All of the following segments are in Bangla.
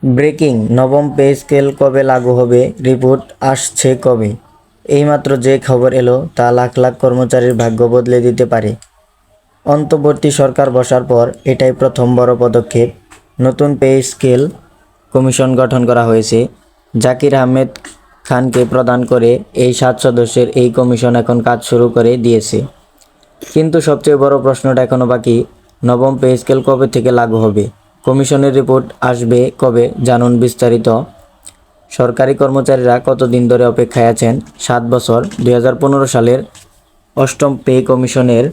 ব্রেকিং, নবম পে স্কেল কবে লাগু হবে, রিপোর্ট আসছে কবে? এইমাত্র যে খবর এলো তা লাখ লাখ কর্মচারীর ভাগ্য বদলে দিতে পারে। অন্তর্বর্তী সরকার বসার পর এটাই প্রথম বড় পদক্ষেপ। নতুন পে স্কেল কমিশন গঠন করা হয়েছে। জাকির আহমেদ খানকে প্রদান করে এই 7 সদস্যের এই কমিশন এখন কাজ শুরু করে দিয়েছে। কিন্তু সবচেয়ে বড় প্রশ্নটা এখনও বাকি, নবম পে স্কেল কবে থেকে লাগু হবে? কমিশনের রিপোর্ট আসবে কবে? জানুন বিস্তারিত। সরকারি কর্মচারীরা কতদিন ধরে অপেক্ষায় আছেন? 7 বছর। 2015 সালের 8ম পে কমিশনের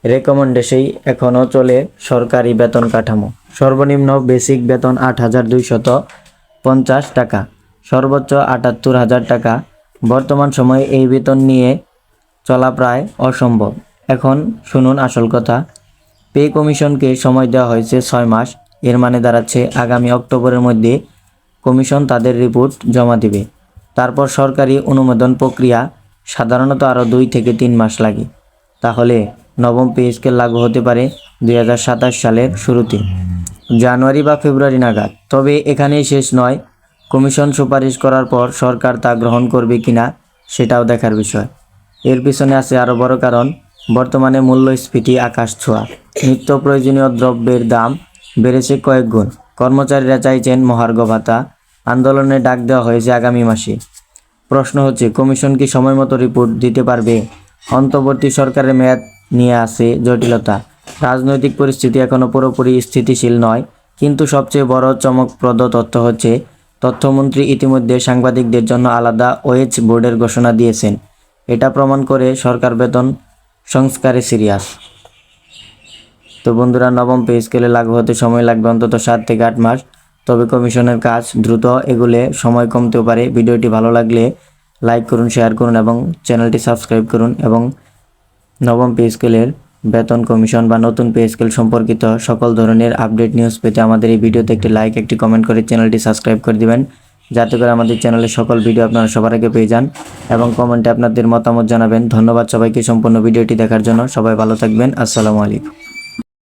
রেকমেন্ডেশনেই এখনও চলে সরকারি বেতন কাঠামো। সর্বনিম্ন বেসিক বেতন 8,250 টাকা, সর্বোচ্চ 78,000 টাকা। বর্তমান সময়ে এই বেতন নিয়ে চলা প্রায় অসম্ভব। এখন শুনুন আসল কথা। পে কমিশনকে সময় দেওয়া হয়েছে 6 মাস। এর মানে দাঁড়াচ্ছে আগামী অক্টোবরের মধ্যে কমিশন তাদের রিপোর্ট জমা দেবে। তারপর সরকারি অনুমোদন প্রক্রিয়া সাধারণত আরও 2 থেকে 3 মাস লাগে। তাহলে নবম পে স্কেল লাগু হতে পারে 2027 সালের শুরুতে, জানুয়ারি বা ফেব্রুয়ারি নাগাদ। তবে এখানেই শেষ নয়। কমিশন সুপারিশ করার পর সরকার তা গ্রহণ করবে কিনা সেটাও দেখার বিষয়। এর পিছনে আছে আরও বড় কারণ, বর্তমানে মূল্যস্ফীতি আকাশ ছোঁয়া। নিত্য প্রয়োজনীয় দ্রব্যের দাম বেড়েছে কয়েক গুণ। কর্মচারীরা চাইছেন মহার্ঘ ভাতা। আন্দোলনে ডাক দেওয়া হয়েছে আগামী মাসে। প্রশ্ন হচ্ছে, কমিশন কি সময় মতো রিপোর্ট দিতে পারবে? অন্তর্বর্তী সরকারের মেয়াদ নিয়ে আছে জটিলতা। রাজনৈতিক পরিস্থিতি এখনও পুরোপুরি স্থিতিশীল নয়। কিন্তু সবচেয়ে বড় চমকপ্রদ তথ্য হচ্ছে, তথ্যমন্ত্রী ইতিমধ্যে সাংবাদিকদের জন্য আলাদা ওয়েজ বোর্ডের ঘোষণা দিয়েছেন। এটা প্রমাণ করে সরকার বেতন সংস্কারে সিরিয়াস। তো বন্ধুরা, নবম পে স্কেলে লাগু হতে সময় লাগবে অন্তত 7 থেকে 8 মাস। তবে কমিশনের কাজ দ্রুত এগুলে সময় কমতেও পারে। ভিডিওটি ভালো লাগলে লাইক করুন, শেয়ার করুন এবং চ্যানেলটি সাবস্ক্রাইব করুন। এবং নবম পে স্কেলের বেতন কমিশন বা নতুন পে স্কেল সম্পর্কিত সকল ধরনের আপডেট নিউজ পেতে আমাদের এই ভিডিওতে একটি লাইক, একটি কমেন্ট করে চ্যানেলটি সাবস্ক্রাইব করে দিবেন, যাতে করে আমাদের চ্যানেলের সকল ভিডিও আপনারা সবার আগে পেয়ে যান। এবং কমেন্টে আপনাদের মতামত জানাবেন। ধন্যবাদ সবাইকে সম্পূর্ণ ভিডিওটি দেখার জন্য। সবাই ভালো থাকবেন। আসসালামু আলাইকুম।